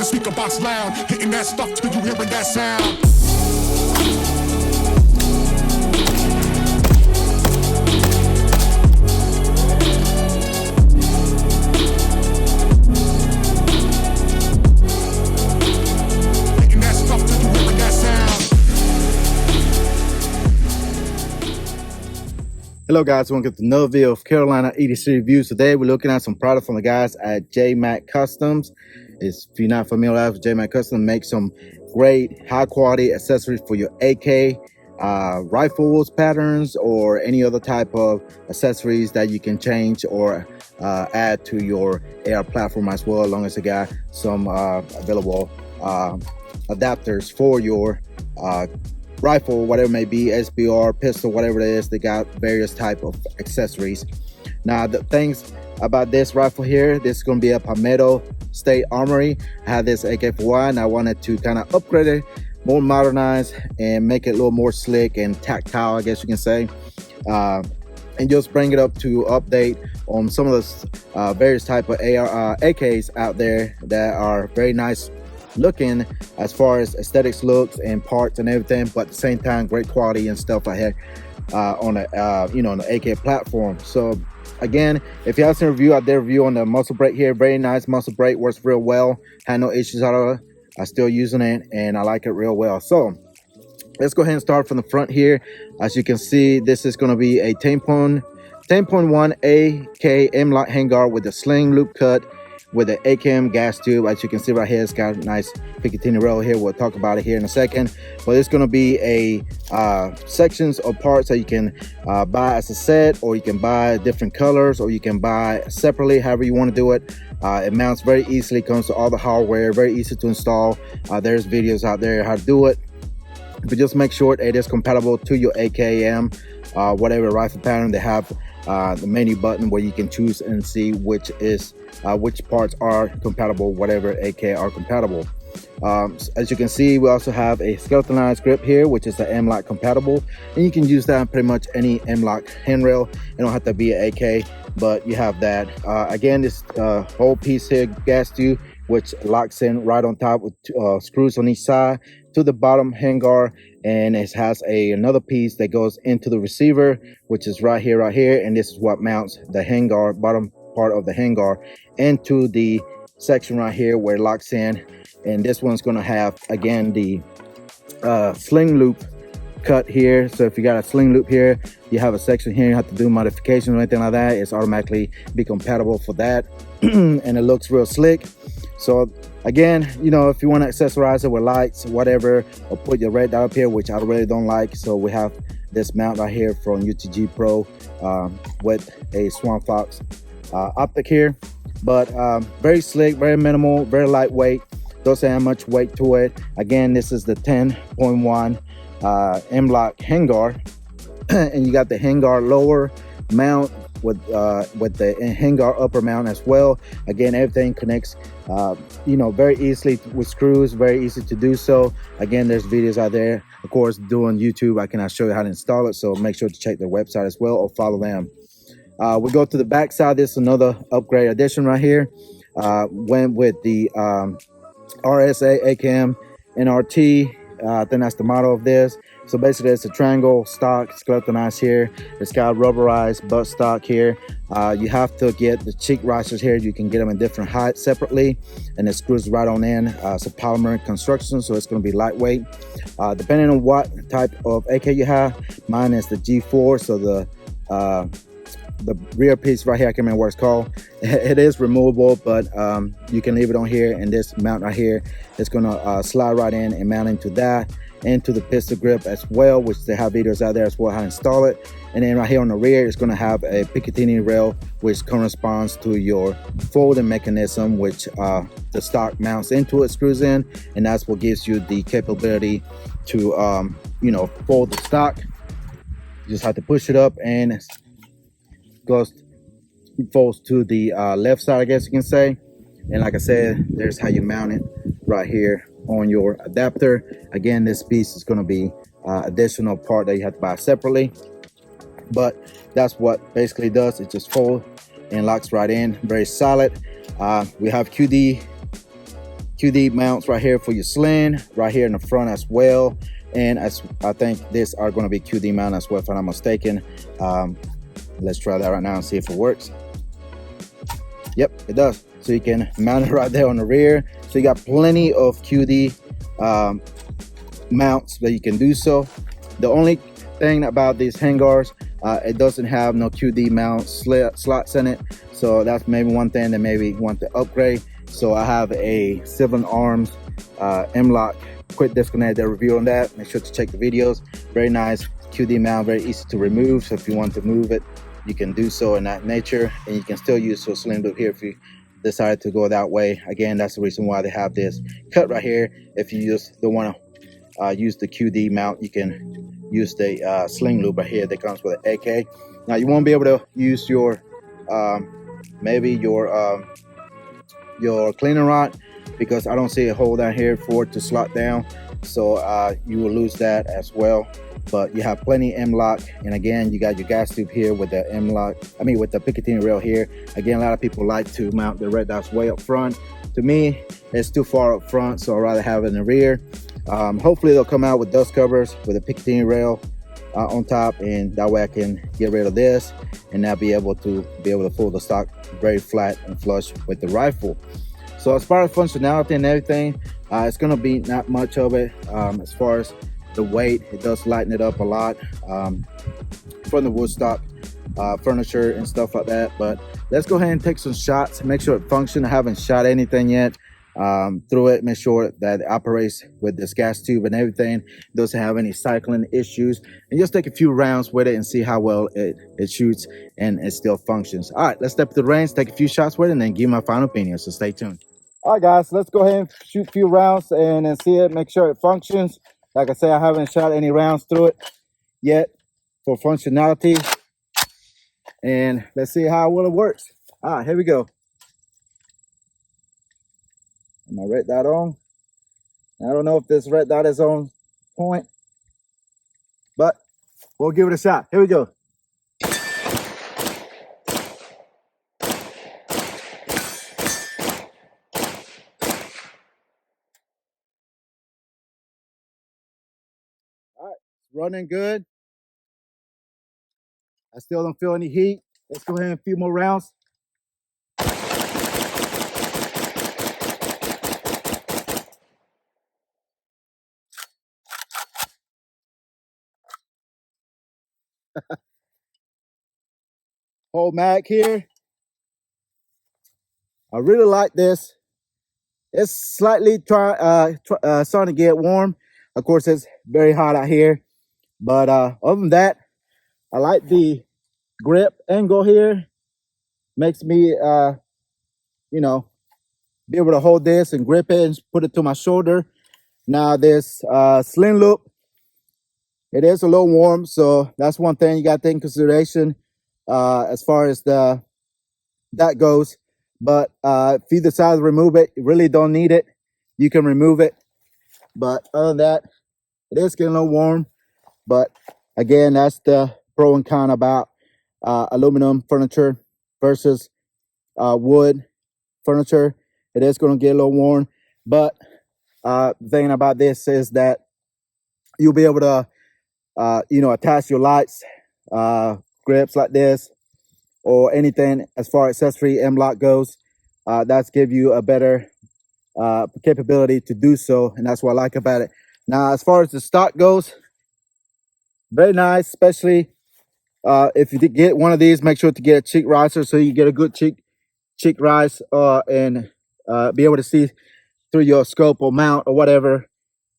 speaker box loud, hitting that stuff till you hearing that sound. Hello guys, welcome to another video of Carolina EDC reviews. Today we're looking at some product from the guys at JMAC Customs. If you're not familiar with JMAC Customs, make some great high quality accessories for your AK rifles patterns or any other type of accessories that you can change or add to your AR platform as well, as long as you got some available adapters for your rifle, whatever it may be, SBR, pistol, whatever it is. They got various type of accessories. Now the things about this rifle here, this is going to be a Palmetto State Armory. I have this AK47 and I wanted to kind of upgrade it, more modernized, and make it a little more slick and tactile, I guess you can say, and just bring it up to update on some of the various type of AKs out there that are very nice looking as far as aesthetics, looks, and parts and everything, but at the same time great quality and stuff like that on the on the AK platform. So again, if you have seen a review, I did a review on the muzzle brake here. Very nice muzzle brake, works real well, had no issues out of it. I'm still using it and I like it real well. So let's go ahead and start from the front here. As you can see, this is going to be a 10.1 AKM-NTR handguard with a sling loop cut with an AKM gas tube. As you can see right here, it's got a nice Picatiny rail here. We'll talk about it here in a second, but it's going to be a sections of parts that you can buy as a set, or you can buy different colors, or you can buy separately, however you want to do it. It mounts very easily, comes to all the hardware, very easy to install. There's videos out there how to do it, but just make sure it is compatible to your AKM whatever rifle pattern. They have the menu button where you can choose and see which parts are compatible, whatever AK are compatible. As you can see, we also have a skeletonized grip here, which is the M-Lok compatible, and you can use that on pretty much any M-Lok handrail. It don't have to be an AK, but you have that. Again, this whole piece here, gas tube, which locks in right on top with screws on each side to the bottom handguard, and it has another piece that goes into the receiver, which is right here, and this is what mounts the handguard, bottom part of the handguard, into the section right here where it locks in. And this one's going to have, again, the sling loop cut here. So if you got a sling loop here, you have a section here, you have to do modifications or anything like that, it's automatically be compatible for that. And it looks real slick. So again, if you want to accessorize it with lights, whatever, or put your red dot up here, which I really don't like, so we have this mount right here from UTG Pro with a Swan Fox optic here. But very slick, very minimal, very lightweight, doesn't have much weight to it. Again, this is the 10.1 M-Lok handguard, and you got the handguard lower mount with the handguard upper mount as well. Again, everything connects very easily with screws, very easy to do so. Again, there's videos out there, of course, doing YouTube. I cannot show you how to install it, so make sure to check their website as well or follow them. We go to the back side. This is another upgrade addition right here. Went with the RSA-AKM-NTR. I think that's the model of this. So basically it's a triangle stock, skeletonized here. It's got rubberized butt stock here. You have to get the cheek risers here. You can get them in different heights separately, and it screws right on in. It's a polymer construction, so it's going to be lightweight. Depending on what type of AK you have, mine is the G4, so the rear piece right here, I can't remember what it's called. It is removable, but you can leave it on here, and this mount right here is going to slide right in and mount into that, into the pistol grip as well, which they have videos out there as well how to install it. And then right here on the rear, it's going to have a Picatiny rail, which corresponds to your folding mechanism, which the stock mounts into it, screws in, and that's what gives you the capability to fold the stock. You just have to push it up and folds to the left side, I guess you can say. And like I said, there's how you mount it right here on your adapter. Again, this piece is going to be additional part that you have to buy separately, but that's what basically does. It just folds and locks right in, very solid. We have QD QD mounts right here for your sling, right here in the front as well. And as I think these are going to be QD mount as well, if I'm not mistaken. Let's try that right now and see if it works. Yep, it does. So you can mount it right there on the rear. So you got plenty of QD mounts that you can do so. The only thing about these handguards, it doesn't have no QD mount slots in it. So that's maybe one thing that maybe you want to upgrade. So I have a Sibling Arms M-Lok quick disconnect review on that. Make sure to check the videos. Very nice QD mount, very easy to remove. So if you want to move it, you can do so in that nature, and you can still use your sling loop here if you decide to go that way. Again, that's the reason why they have this cut right here. If you just don't want to use the QD mount, you can use the sling loop right here that comes with an AK. Now you won't be able to use your maybe your cleaning rod, because I don't see a hole down here for it to slot down, so you will lose that as well. But you have plenty M-Lok, and again, you got your gas tube here with the M-Lok, with the Picatiny rail here. Again, a lot of people like to mount the red dots way up front. To me, it's too far up front, so I'd rather have it in the rear. Hopefully they'll come out with dust covers with a Picatiny rail on top, and that way I can get rid of this and now be able to pull the stock very flat and flush with the rifle. So as far as functionality and everything, it's going to be not much of it. As far as the weight, it does lighten it up a lot from the wood stock furniture and stuff like that. But let's go ahead and take some shots, make sure it functions. I haven't shot anything yet through it. Make sure that it operates with this gas tube and everything, doesn't have any cycling issues, and just take a few rounds with it and see how well it shoots and it still functions. All right, let's step to the range, take a few shots with it, and then give my final opinion. So stay tuned. All right, guys, let's go ahead and shoot a few rounds and then see it, make sure it functions. Like I say, I haven't shot any rounds through it yet for functionality, and let's see how well it works. All right, here we go. My red dot on. I don't know if this red dot is on point, but we'll give it a shot. Here we go. All right, it's running good. I still don't feel any heat. Let's go ahead and a few more rounds. Whole mag here. I really like this. It's slightly starting to get warm. Of course, it's very hot out here. But other than that, I like the grip angle here. Makes me, you know, be able to hold this and grip it and put it to my shoulder. Now this sling loop, it is a little warm, so that's one thing you got to take in consideration as far as that goes. But if you decide to remove it, you really don't need it, you can remove it. But other than that, it is getting a little warm. But again, that's the pro and con about aluminum furniture versus wood furniture. It is going to get a little warm, but the thing about this is that you'll be able to you know, attach your lights, grips like this, or anything as far as accessory M-Lok goes. That's give you a better capability to do so, and that's what I like about it. Now, as far as the stock goes, very nice, especially if you get one of these, make sure to get a cheek riser so you get a good cheek rise and be able to see through your scope or mount or whatever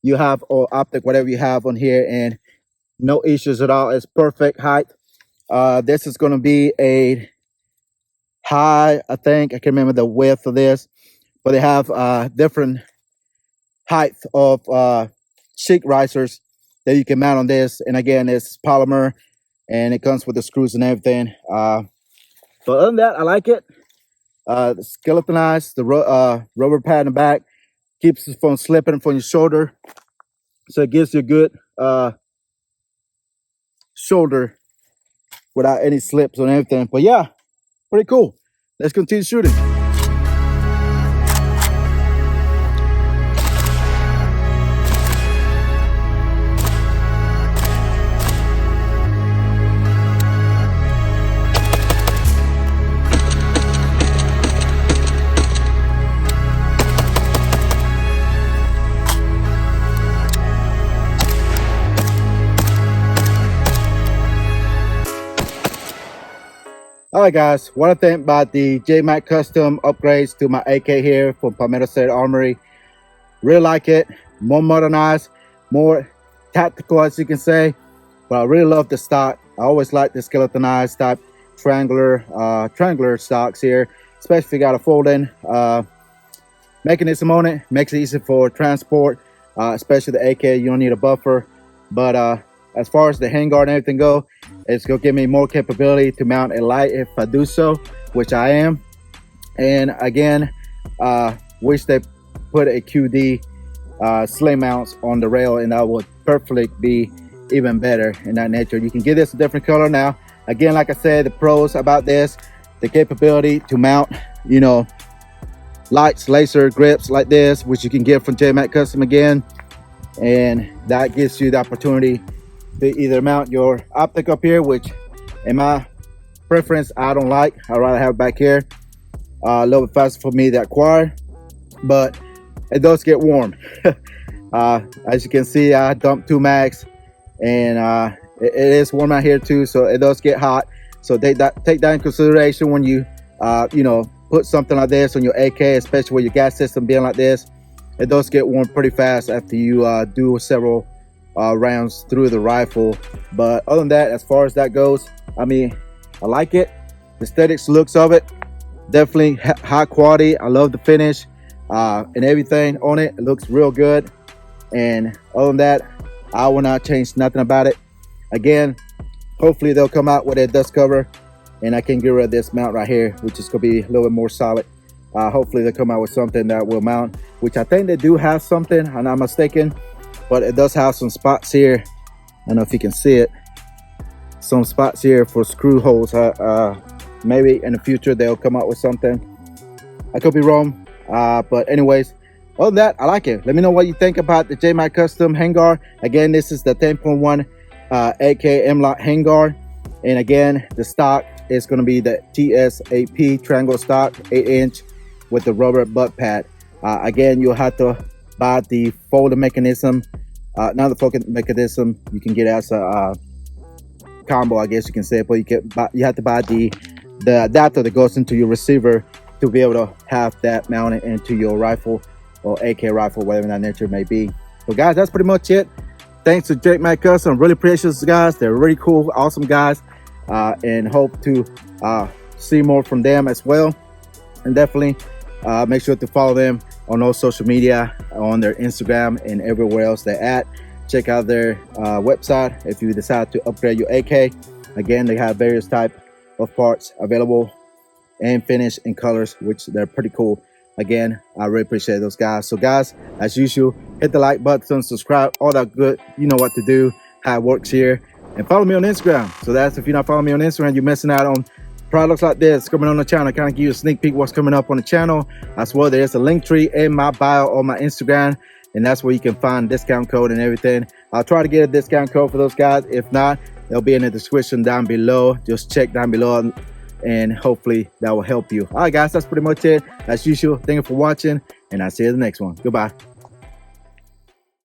you have, or optic, whatever you have on here, and no issues at all. It's perfect height. This is going to be a high, I think. I can't remember the width of this, but they have different height of cheek risers that you can mount on this. And again, it's polymer and it comes with the screws and everything. But other than that, I like it. Skeletonized, the rubber pad in the back keeps it from slipping from your shoulder, so it gives you a good shoulder without any slips or anything. But yeah, pretty cool. Let's continue shooting. All right, guys, what I think about the JMAC custom upgrades to my AK here from Palmetto State Armory. Really like it. More modernized, more tactical, as you can say. But I really love the stock. I always like the skeletonized type triangular stocks here, especially if you got a folding mechanism on it. Makes it easy for transport, especially the AK. You don't need a buffer. But as far as the handguard and everything go, it's gonna give me more capability to mount a light if I do so, which I am. And again, wish they put a QD sling mounts on the rail, and that would perfectly be even better in that nature. You can give this a different color now. Again, like I said, the pros about this, the capability to mount, you know, lights, laser grips like this, which you can get from JMAC Custom again. And that gives you the opportunity to either mount your optic up here, which in my preference, I don't like. I'd rather have it back here. A little bit faster for me to acquire, but it does get warm. As you can see, I dumped 2 mags, and it is warm out here too, so it does get hot. So take that in consideration when you you know, put something like this on your AK, especially with your gas system being like this. It does get warm pretty fast after you do several rounds through the rifle. But other than that, as far as that goes, I mean, I like it. The aesthetics, looks of it, definitely high quality. I love the finish and everything on it. It looks real good. And other than that, I will not change nothing about it. Again, hopefully they'll come out with a dust cover and I can get rid of this mount right here, which is gonna be a little bit more solid. Hopefully they'll come out with something that will mount, which I think they do have something, I'm not mistaken, but it does have some spots here. I don't know if you can see it. Some spots here for screw holes. Maybe in the future they'll come out with something. I could be wrong, but anyways, other than that, I like it. Let me know what you think about the JMAC Custom Handguard. Again, this is the 10.1 AKM-NTR Handguard. And again, the stock is going to be the TSAP triangle stock, 8-inch with the rubber butt pad. Again, you'll have to buy the folding mechanism. Not the folding mechanism, you can get it as a combo, I guess you can say, but you have to buy the adapter that goes into your receiver to be able to have that mounted into your rifle or AK rifle, whatever that nature may be. So guys, that's pretty much it. Thanks to JMAC Custom. Really appreciate those guys. They're really cool, awesome guys, and hope to see more from them as well. And definitely make sure to follow them on all social media, on their Instagram and everywhere else they're at. Check out their website if you decide to upgrade your AK. Again, they have various type of parts available and finish and colors, which they're pretty cool. Again, I really appreciate those guys. So guys, as usual, hit the like button, subscribe, all that good. You know what to do, how it works here. And follow me on Instagram. So that's, if you're not following me on Instagram, you're missing out on products like this coming on the channel. Kind of give you a sneak peek what's coming up on the channel. As well, there's a link tree in my bio on my Instagram, and that's where you can find discount code and everything. I'll try to get a discount code for those guys. If not, they'll be in the description down below. Just check down below, and hopefully that will help you. All right guys, that's pretty much it. As usual, thank you for watching, and I'll see you in the next one. Goodbye.